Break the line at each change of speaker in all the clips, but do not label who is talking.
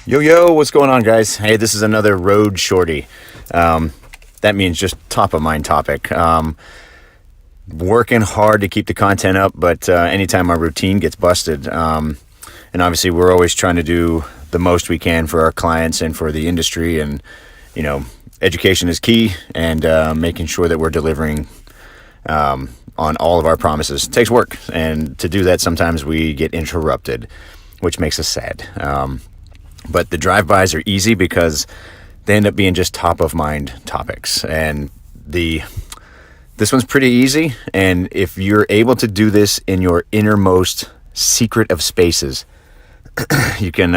Yo, what's going on, guys? Hey, this is another Road Shorty. That means just top of mind topic. Working hard to keep the content up, but anytime our routine gets busted, and obviously we're always trying to do the most we can for our clients and for the industry, and education is key, and making sure that we're delivering on all of our promises. It takes work, and to do that, sometimes we get interrupted, which makes us sad. But the drive-bys are easy because they end up being just top-of-mind topics. And this one's pretty easy. And if you're able to do this in your innermost secret of spaces, you can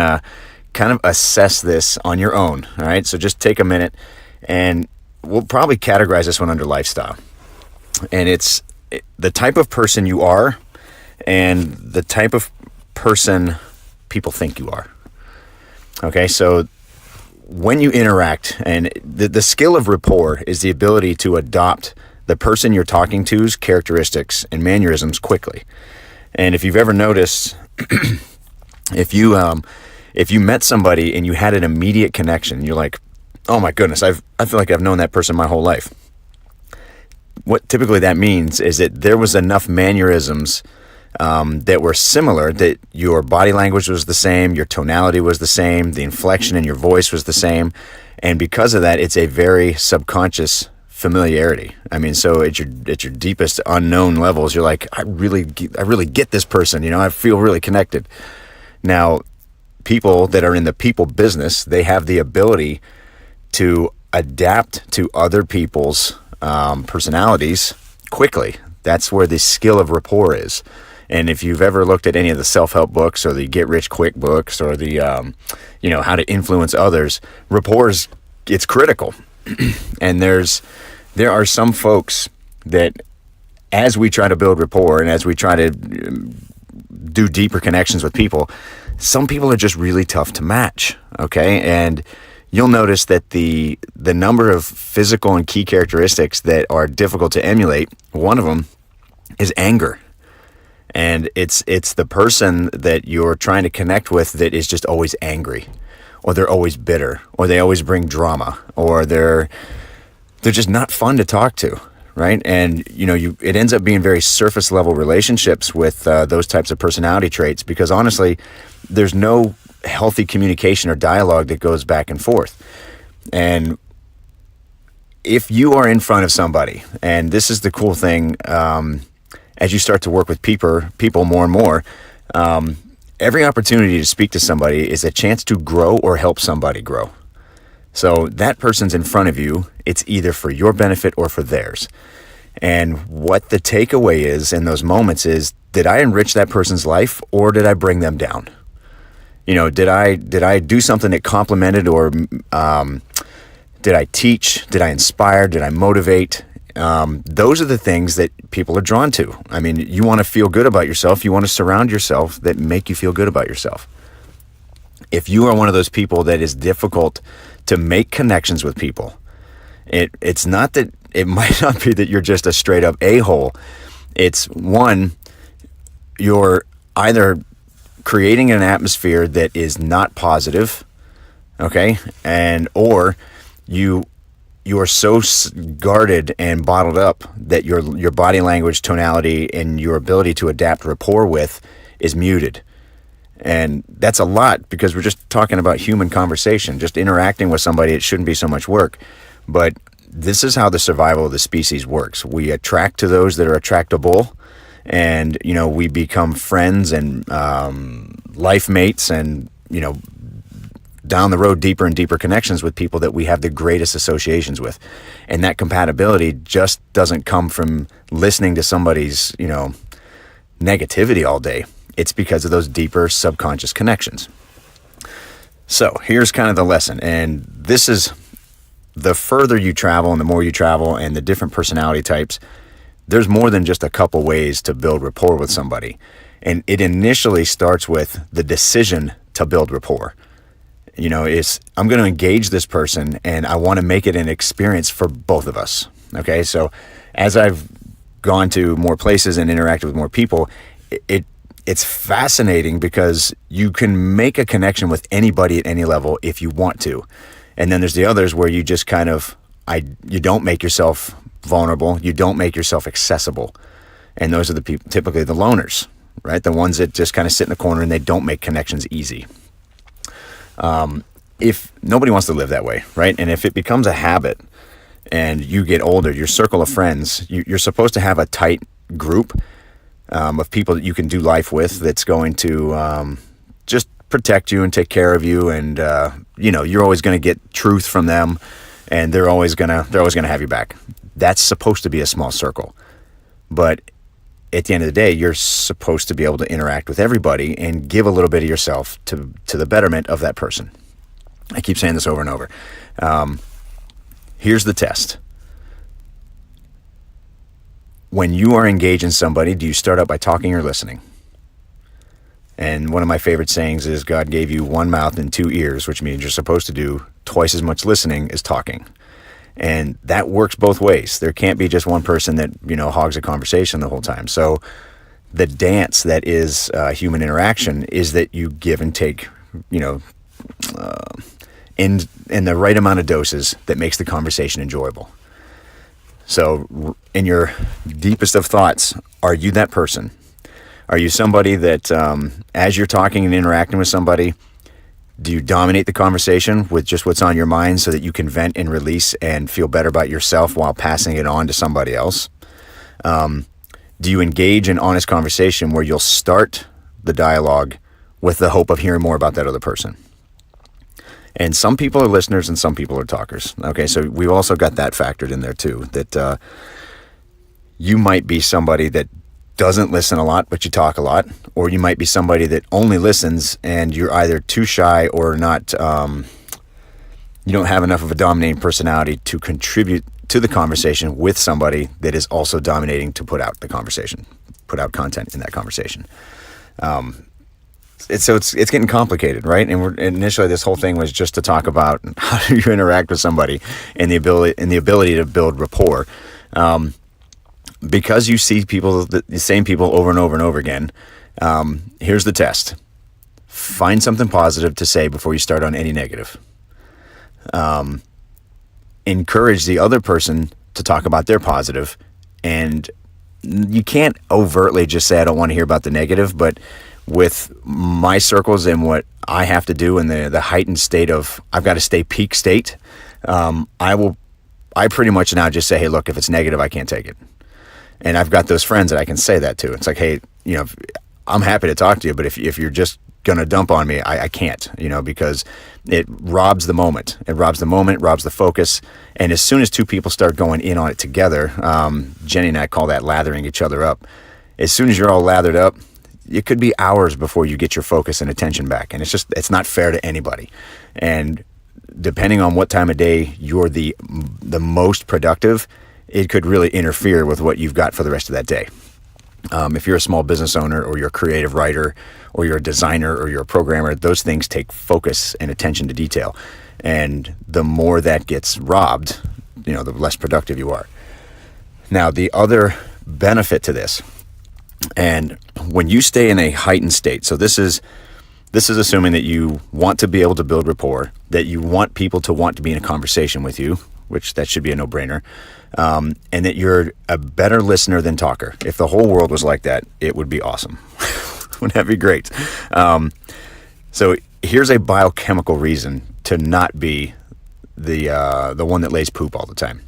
kind of assess this on your own. All right, so just take a minute, and we'll probably categorize this one under lifestyle. And it's the type of person you are and the type of person people think you are. Okay, so when you interact, and the skill of rapport is the ability to adopt the person you're talking to's characteristics and mannerisms quickly. And if you've ever noticed, if you met somebody and you had an immediate connection, you're like, oh my goodness, I feel like I've known that person my whole life. What typically that means is that there was enough mannerisms that were similar, that your body language was the same, your tonality was the same, the inflection in your voice was the same, and because of that, it's a very subconscious familiarity. I mean, so at your deepest unknown levels, you're like, I really get this person. I feel really connected. Now, people that are in the people business, they have the ability to adapt to other people's personalities quickly. That's where the skill of rapport is. And if you've ever looked at any of the self-help books or the get-rich-quick books or the, how to influence others, rapport it's critical. And there are some folks that, as we try to build rapport and as we try to do deeper connections with people, some people are just really tough to match, okay? And you'll notice that the number of physical and key characteristics that are difficult to emulate, one of them is anger. And it's the person that you're trying to connect with that is just always angry, or they're always bitter, or they always bring drama, or they're just not fun to talk to, right? And it ends up being very surface level relationships with those types of personality traits, because honestly, there's no healthy communication or dialogue that goes back and forth. And if you are in front of somebody, and this is the cool thing, as you start to work with people more and more, every opportunity to speak to somebody is a chance to grow or help somebody grow. So that person's in front of you, it's either for your benefit or for theirs. And what the takeaway is in those moments is, did I enrich that person's life, or did I bring them down? Did I do something that complimented, or did I teach? Did I inspire? Did I motivate? Those are the things that people are drawn to. I mean, you want to feel good about yourself. You want to surround yourself that make you feel good about yourself. If you are one of those people that is difficult to make connections with people, it's not that, it might not be that you're just a straight up a-hole. It's one, you're either creating an atmosphere that is not positive, okay, or you are so guarded and bottled up that your body language, tonality, and your ability to adapt rapport with is muted. And that's a lot, because we're just talking about human conversation, just interacting with somebody. It shouldn't be so much work, but this is how the survival of the species works. We attract to those that are attractable, and we become friends and life mates, and down the road, deeper and deeper connections with people that we have the greatest associations with. And that compatibility just doesn't come from listening to somebody's negativity all day. It's because of those deeper subconscious connections. So here's kind of the lesson. And this is, the further you travel and the more you travel and the different personality types, there's more than just a couple ways to build rapport with somebody. And it initially starts with the decision to build rapport. I'm going to engage this person, and I want to make it an experience for both of us. Okay, so as I've gone to more places and interacted with more people, it it's fascinating because you can make a connection with anybody at any level if you want to. And then there's the others where you just kind of, you don't make yourself vulnerable. You don't make yourself accessible. And those are the people, typically the loners, right? The ones that just kind of sit in the corner and they don't make connections easy. If nobody wants to live that way, right? And if it becomes a habit and you get older, your circle of friends, you're supposed to have a tight group of people that you can do life with that's going to just protect you and take care of you. And, you're always going to get truth from them, and they're always going to have your back. That's supposed to be a small circle. But at the end of the day, you're supposed to be able to interact with everybody and give a little bit of yourself to the betterment of that person. I keep saying this over and over. Here's the test. When you are engaging somebody, do you start out by talking or listening? And one of my favorite sayings is God gave you one mouth and two ears, which means you're supposed to do twice as much listening as talking. And that works both ways. There can't be just one person that, hogs a conversation the whole time. So the dance that is human interaction is that you give and take, in the right amount of doses that makes the conversation enjoyable. So in your deepest of thoughts, are you that person? Are you somebody that as you're talking and interacting with somebody, do you dominate the conversation with just what's on your mind so that you can vent and release and feel better about yourself while passing it on to somebody else? Do you engage in honest conversation where you'll start the dialogue with the hope of hearing more about that other person? And some people are listeners and some people are talkers. Okay, so we've also got that factored in there too, that you might be somebody that doesn't listen a lot, but you talk a lot, or you might be somebody that only listens and you're either too shy or not, you don't have enough of a dominating personality to contribute to the conversation with somebody that is also dominating to put out the conversation, put out content in that conversation. It's getting complicated, right? And initially this whole thing was just to talk about how do you interact with somebody and the ability to build rapport. Because you see people, the same people over and over and over again, here's the test. Find something positive to say before you start on any negative. Encourage the other person to talk about their positive, and you can't overtly just say, I don't want to hear about the negative, but with my circles and what I have to do in the heightened state of, I've got to stay peak state, I pretty much now just say, hey, look, if it's negative, I can't take it. And I've got those friends that I can say that to. It's like, hey, I'm happy to talk to you, but if you're just going to dump on me, I can't, because it robs the moment. It robs the moment, robs the focus. And as soon as two people start going in on it together, Jenny and I call that lathering each other up. As soon as you're all lathered up, it could be hours before you get your focus and attention back. And it's not fair to anybody. And depending on what time of day you're the most productive, it could really interfere with what you've got for the rest of that day. If you're a small business owner or you're a creative writer or you're a designer or you're a programmer, those things take focus and attention to detail. And the more that gets robbed, the less productive you are. Now, the other benefit to this, and when you stay in a heightened state, so this is assuming that you want to be able to build rapport, that you want people to want to be in a conversation with you, which that should be a no-brainer, and that you're a better listener than talker. If the whole world was like that, it would be awesome. Wouldn't that be great? So here's a biochemical reason to not be the one that lays poop all the time.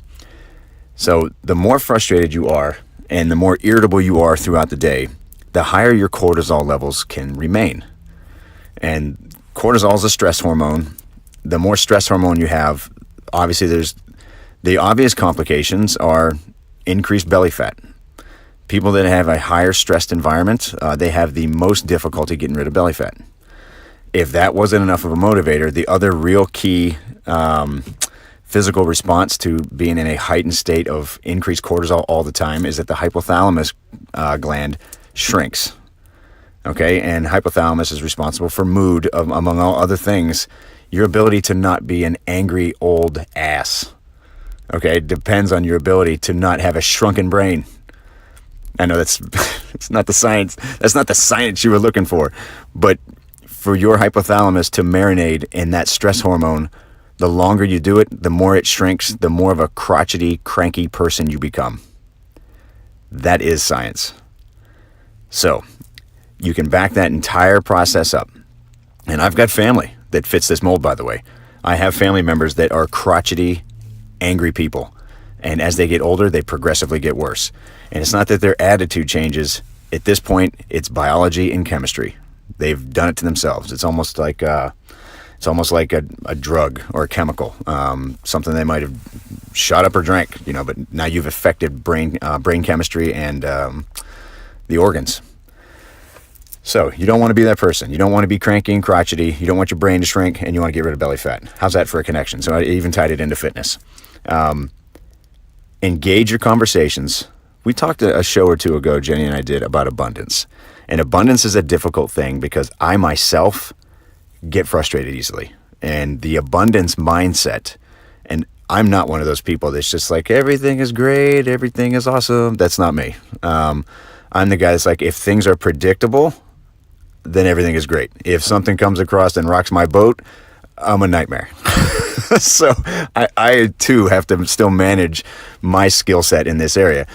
So the more frustrated you are and the more irritable you are throughout the day, the higher your cortisol levels can remain. And cortisol is a stress hormone. The more stress hormone you have, obviously there's the obvious complications are increased belly fat. People that have a higher stressed environment, they have the most difficulty getting rid of belly fat. If that wasn't enough of a motivator, the other real key physical response to being in a heightened state of increased cortisol all the time is that the hypothalamus gland shrinks. Okay, and hypothalamus is responsible for mood, among all other things. Your ability to not be an angry old ass, okay, depends on your ability to not have a shrunken brain. I know that's it's not the science. That's not the science you were looking for. But for your hypothalamus to marinate in that stress hormone, the longer you do it, the more it shrinks, the more of a crotchety, cranky person you become. That is science. So you can back that entire process up. And I've got family that fits this mold, by the way. I have family members that are crotchety, angry people. And as they get older, they progressively get worse. And it's not that their attitude changes. At this point, it's biology and chemistry. They've done it to themselves. It's almost like a drug or a chemical, something they might have shot up or drank, but now you've affected brain chemistry and the organs. So you don't want to be that person. You don't want to be cranky and crotchety. You don't want your brain to shrink, and you want to get rid of belly fat. How's that for a connection? So I even tied it into fitness. Engage your conversations. We talked a show or two ago, Jenny and I did, about abundance. And abundance is a difficult thing because I myself get frustrated easily. And the abundance mindset, and I'm not one of those people that's just like, everything is great, everything is awesome. That's not me. I'm the guy that's like, if things are predictable, then everything is great. If something comes across and rocks my boat, I'm a nightmare. So I too have to still manage my skill set in this area.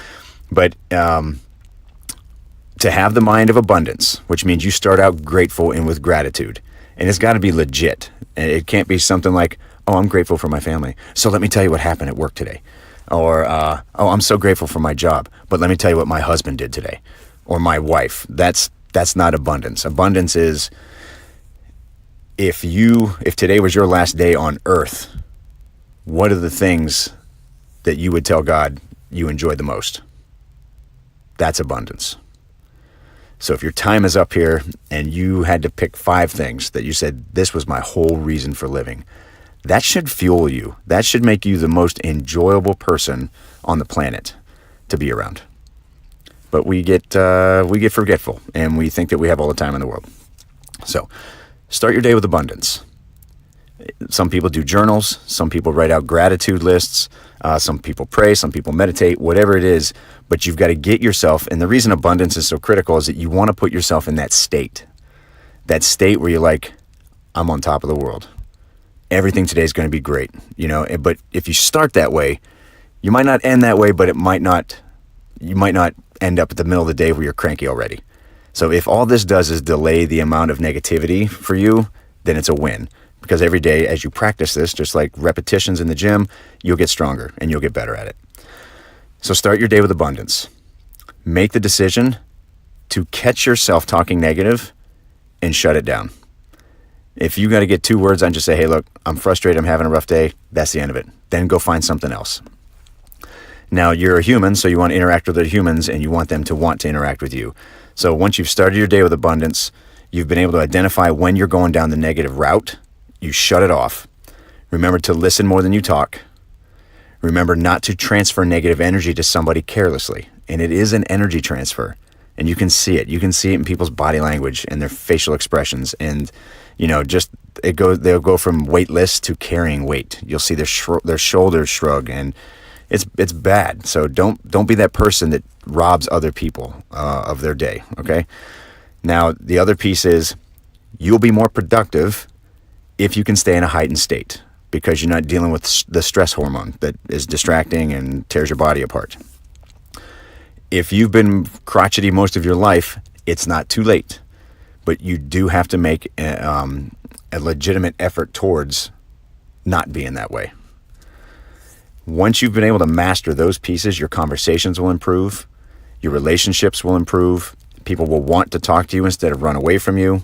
But to have the mind of abundance, which means you start out grateful and with gratitude, and it's got to be legit. And it can't be something like, oh, I'm grateful for my family, so let me tell you what happened at work today. Or, oh, I'm so grateful for my job, but let me tell you what my husband did today. Or my wife. That's not abundance. Abundance is, if today was your last day on earth, what are the things that you would tell God you enjoyed the most? That's abundance. So if your time is up here and you had to pick 5 things that you said, this was my whole reason for living, that should fuel you. That should make you the most enjoyable person on the planet to be around. But we get forgetful, and we think that we have all the time in the world. So start your day with abundance. Some people do journals. Some people write out gratitude lists. Some people pray. Some people meditate, whatever it is. But you've got to get yourself, and the reason abundance is so critical is that you want to put yourself in that state where you're like, I'm on top of the world. Everything today is going to be great, But if you start that way, you might not end that way, but you might not end up at the middle of the day where you're cranky already. So if all this does is delay the amount of negativity for you, then it's a win. Because every day as you practice this, just like repetitions in the gym, you'll get stronger and you'll get better at it. So start your day with abundance. Make the decision to catch yourself talking negative and shut it down. If you got to get 2 words on, just say, hey, look, I'm frustrated, I'm having a rough day. That's the end of it. Then go find something else. Now, you're a human, so you want to interact with other humans, and you want them to want to interact with you. So once you've started your day with abundance, you've been able to identify when you're going down the negative route, you shut it off. Remember to listen more than you talk. Remember not to transfer negative energy to somebody carelessly. And it is an energy transfer. And you can see it. You can see it in people's body language and their facial expressions. And, they'll go from weightless to carrying weight. You'll see their shoulders shrug, and it's bad. So don't be that person that robs other people of their day, okay? Now, the other piece is you'll be more productive if you can stay in a heightened state because you're not dealing with the stress hormone that is distracting and tears your body apart. If you've been crotchety most of your life, it's not too late, but you do have to make a legitimate effort towards not being that way. Once you've been able to master those pieces, your conversations will improve, your relationships will improve, people will want to talk to you instead of run away from you,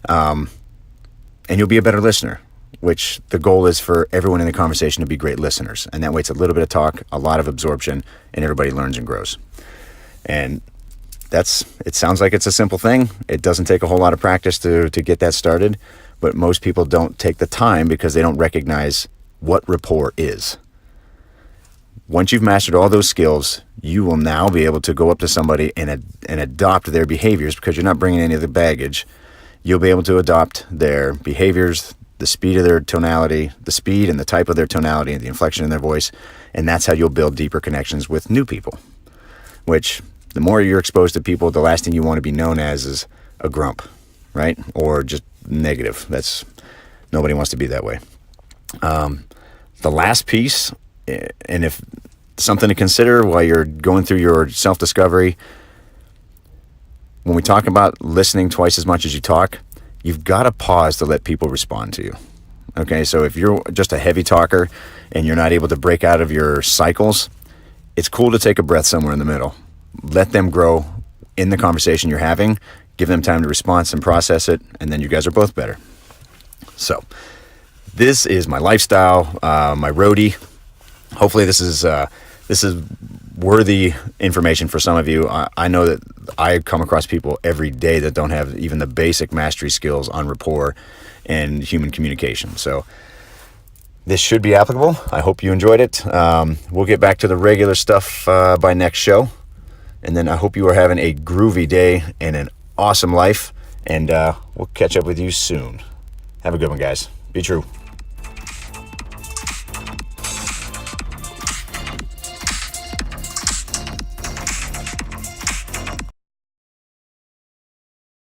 and you'll be a better listener, which the goal is for everyone in the conversation to be great listeners. And that way it's a little bit of talk, a lot of absorption, and everybody learns and grows. And it sounds like it's a simple thing. It doesn't take a whole lot of practice to get that started, but most people don't take the time because they don't recognize what rapport is. Once you've mastered all those skills, you will now be able to go up to somebody and adopt their behaviors because you're not bringing any of the baggage. You'll be able to adopt their behaviors, the speed of their tonality, the speed and the type of their tonality and the inflection in their voice, and that's how you'll build deeper connections with new people, which The more you're exposed to people, the last thing you want to be known as is a grump, right? Or just negative. Nobody wants to be that way. The last piece, and if something to consider while you're going through your self-discovery, when we talk about listening twice as much as you talk, you've got to pause to let people respond to you. Okay, so if you're just a heavy talker and you're not able to break out of your cycles, it's cool to take a breath somewhere in the middle. Let them grow in the conversation you're having, give them time to respond and process it, and then you guys are both better. So this is my lifestyle, my roadie. Hopefully this is worthy information for some of you. I know that I come across people every day that don't have even the basic mastery skills on rapport and human communication. So this should be applicable. I hope you enjoyed it. We'll get back to the regular stuff by next show. And then I hope you are having a groovy day and an awesome life. And we'll catch up with you soon. Have a good one, guys. Be true.